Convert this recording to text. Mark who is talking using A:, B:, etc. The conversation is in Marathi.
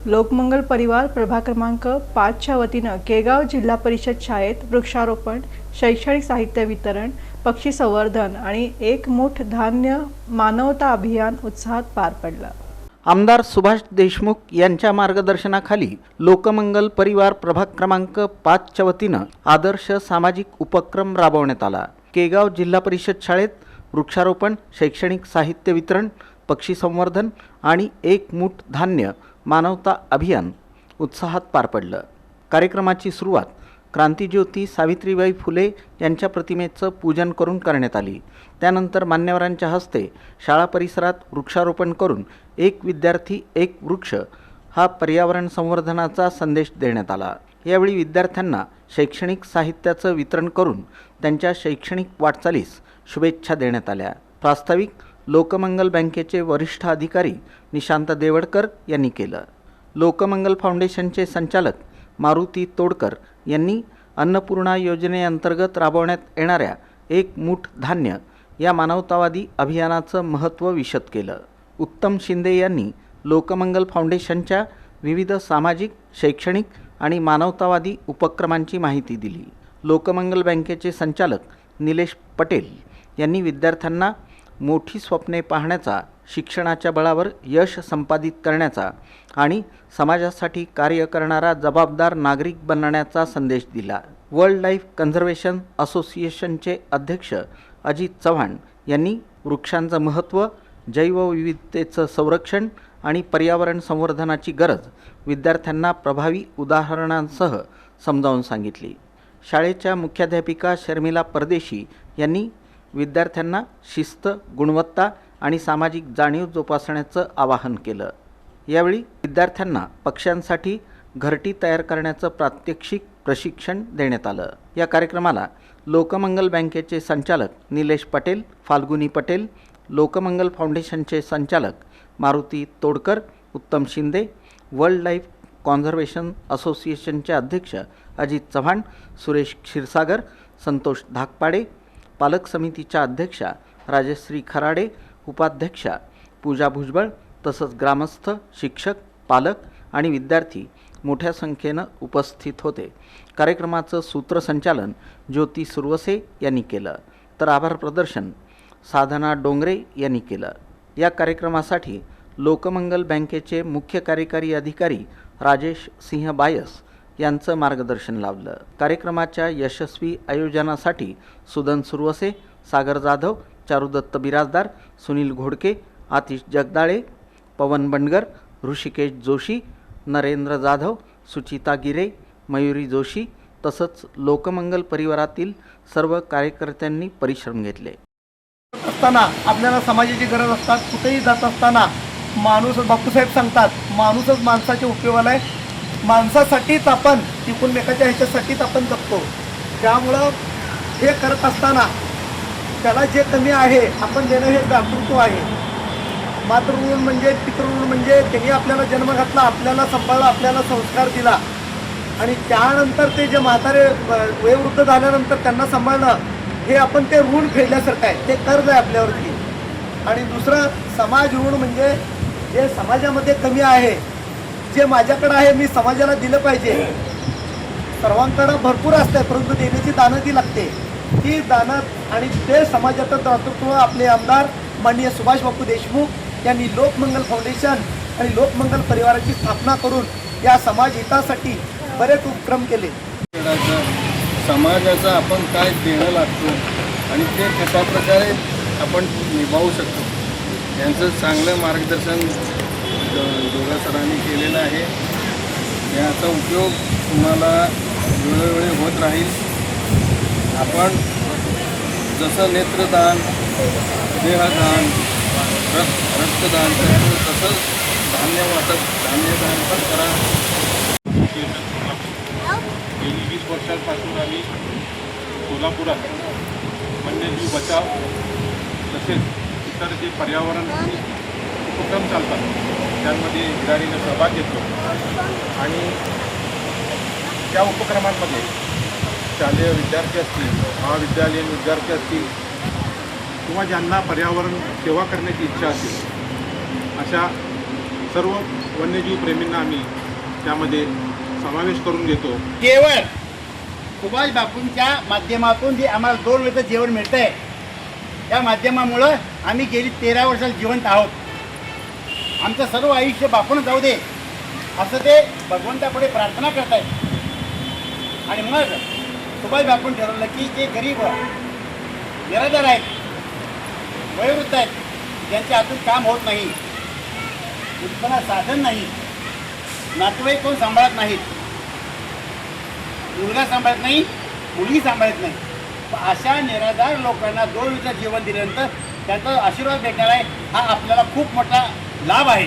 A: लोकमंगल परिवार प्रभाग क्रमांक 5च्या वतीनं केगाव जिल्हा परिषद शाळेत वृक्षारोपण, शैक्षणिक साहित्य वितरण, पक्षी संवर्धन आणि एक मूठ धान्य मानवता अभियान उत्साहात पार पडलं।
B: आमदार सुभाष देशमुख यांच्या मार्गदर्शनाखाली लोकमंगल परिवार प्रभाग क्रमांक 5च्या वतीनं आदर्श सामाजिक उपक्रम राबवण्यात आला। केगाव जिल्हा परिषद शाळेत वृक्षारोपण, शैक्षणिक साहित्य वितरण, पक्षी संवर्धन आणि एक मूठ धान्य मानवता अभियान उत्साहात पार पडलं। कार्यक्रमाची सुरुवात क्रांतिज्योती सावित्रीबाई फुले यांच्या प्रतिमेचं पूजन करून करण्यात आली। त्यानंतर मान्यवरांच्या हस्ते शाळा परिसरात वृक्षारोपण करून एक विद्यार्थी एक वृक्ष हा पर्यावरण संवर्धनाचा संदेश देण्यात आला। यावेळी विद्यार्थ्यांना शैक्षणिक साहित्याचं वितरण करून त्यांच्या शैक्षणिक वाटचालीस शुभेच्छा देण्यात आल्या। प्रास्ताविक लोकमंगल बँकेचे वरिष्ठ अधिकारी निशांत देवडकर यांनी केलं। लोकमंगल फाउंडेशनचे संचालक मारुती तोडकर यांनी अन्नपूर्णा योजनेअंतर्गत राबवण्यात येणाऱ्या एक मूठ धान्य या मानवतावादी अभियानाचं महत्त्व विशद केलं। उत्तम शिंदे यांनी लोकमंगल फाउंडेशनच्या विविध सामाजिक, शैक्षणिक आणि मानवतावादी उपक्रमांची माहिती दिली। लोकमंगल बँकेचे संचालक निलेश पटेल यांनी विद्यार्थ्यांना मोठी स्वप्ने पाहण्याचा, शिक्षणाच्या बळावर यश संपादित करण्याचा आणि समाजासाठी कार्य करणारा जबाबदार नागरिक बनण्याचा संदेश दिला। वर्ल्ड लाईफ कन्झर्वेशन असोसिएशनचे अध्यक्ष अजित चव्हाण यांनी वृक्षांचं महत्त्व, जैवविविधतेचं संरक्षण आणि पर्यावरण संवर्धनाची गरज विद्यार्थ्यांना प्रभावी उदाहरणांसह समजावून सांगितली। शाळेच्या मुख्याध्यापिका शर्मिला परदेशी यांनी विद्यार्थ्यांना शिस्त, गुणवत्ता आणि सामाजिक जाणीव जोपासण्याचं आवाहन केलं। यावेळी विद्यार्थ्यांना पक्ष्यांसाठी घरटी तयार करण्याचं प्रात्यक्षिक प्रशिक्षण देण्यात आलं। या कार्यक्रमाला लोकमंगल बँकेचे संचालक निलेश पटेल, फाल्गुनी पटेल, लोकमंगल फाउंडेशनचे संचालक मारुती तोडकर, उत्तम शिंदे, वर्ल्ड लाईफ कॉन्झर्वेशन असोसिएशनचे अध्यक्ष अजित चव्हाण, सुरेश क्षीरसागर, संतोष धाकपाडे, पालक समितीच्या अध्यक्षा राजश्री खराडे, उपाध्यक्षा पूजा भुजबळ तसंच ग्रामस्थ, शिक्षक, पालक आणि विद्यार्थी मोठ्या संख्येनं उपस्थित होते। कार्यक्रमाचं सूत्रसंचालन ज्योती सुरवसे यांनी केलं, तर आभार प्रदर्शन साधना डोंगरे यांनी केलं। या कार्यक्रमासाठी लोकमंगल बँकेचे मुख्य कार्यकारी अधिकारी राजेश सिंह बायस यांचं मार्गदर्शन लाभलं। कार्यक्रमाच्या यशस्वी आयोजनासाठी सुदन सुरवसे, सागर जाधव, चारुदत्त बिराजदार, सुनील घोडके, आतिश जगदाळे, पवन बंडगर, ऋषिकेश जोशी, नरेंद्र जाधव, सुचिता गिरे, मयुरी जोशी तसंच लोकमंगल परिवारातील सर्व कार्यकर्त्यांनी परिश्रम घेतले।
C: असताना आपल्याला समाजाची गरज असतात, कुठेही जात असताना माणूस, बापूसाहेब सांगतात, माणूसच माणसाच्या उपयोगाला आहे, माणसासाठीच आपण एकमेकाच्या ह्याच्यासाठीच आपण जगतो। त्यामुळं हे करत असताना त्याला जे कमी आहे आपण देणं हे दातृत्व आहे। मातृऋण म्हणजे पितृऋण म्हणजे त्यांनी आपल्याला जन्म घातला, आपल्याला सांभाळला, आपल्याला संस्कार दिला आणि त्यानंतर ते जे म्हातारे वयोवृद्ध झाल्यानंतर त्यांना सांभाळणं हे आपण ते ऋण फेडल्यासारखं आहे, ते कर्ज आहे आपल्यावरती। आणि दुसरं समाज ऋण म्हणजे जे समाजामध्ये कमी आहे, जे माझ्याकडे आहे मी समाजाला दिलं पाहिजे। सर्वांकडे भरपूर असते परंतु देण्याची दानं ती लागते, ती दानं आणि ते समाजाचं दातृत्व आपले आमदार माननीय सुभाष बापू देशमुख यांनी लोकमंगल फाउंडेशन आणि लोकमंगल परिवाराची स्थापना करून या समाज हितासाठी बरेच उपक्रम केले।
D: समाजाचं आपण काय देणं लागतो आणि ते कशा प्रकारे आपण निभावू शकतो यांचं चांगलं मार्गदर्शन दोघा सरांनी केलेलं आहे। याचा उपयोग तुम्हाला वेळोवेळी होत राहील। आपण जसं नेत्रदान, देहदान, रक्तदान करतो तसंच धान्य वाटप, धान्यदान पण करा।
E: गेली 20 वर्षांपासून आम्ही सोलापुरात वन्यजीव बचाव तसेच इतर जे पर्यावरण उपक्रम चालतात त्यांमध्ये हिरारीनं सहभाग घेतो आणि त्या उपक्रमांमध्ये शालेय विद्यार्थी असतील, महाविद्यालयीन विद्यार्थी असतील किंवा ज्यांना पर्यावरण सेवा करण्याची इच्छा असेल अशा सर्व वन्यजीव प्रेमींना आम्ही त्यामध्ये समावेश करून घेतो.
F: केवळ सुभाष बापूंच्या माध्यमातून जे आम्हाला 2 वेळचं जेवण मिळतं आहे, त्या माध्यमामुळं आम्ही गेली 13 वर्षात जिवंत आहोत. आमचं सर्व आयुष्य बापून जाऊ दे असं ते भगवंतापुढे प्रार्थना करत आहेत. आणि मग सुभाष बापून ठरवलं की जे गरीब निराधार आहेत, वयोवृद्ध आहेत, ज्यांच्या हातून काम होत नाही, उत्पन्नात साधन नाही, नातेवाईक कोण सांभाळत नाहीत, मुलगा सांभाळत नाही, मुलगी सांभाळत नाही, अशा निराधार लोकांना 2 वेळचं जेवण दिल्यानंतर त्याचा आशीर्वाद भेटणार आहे. हा आपल्याला खूप मोठा लाभ आहे.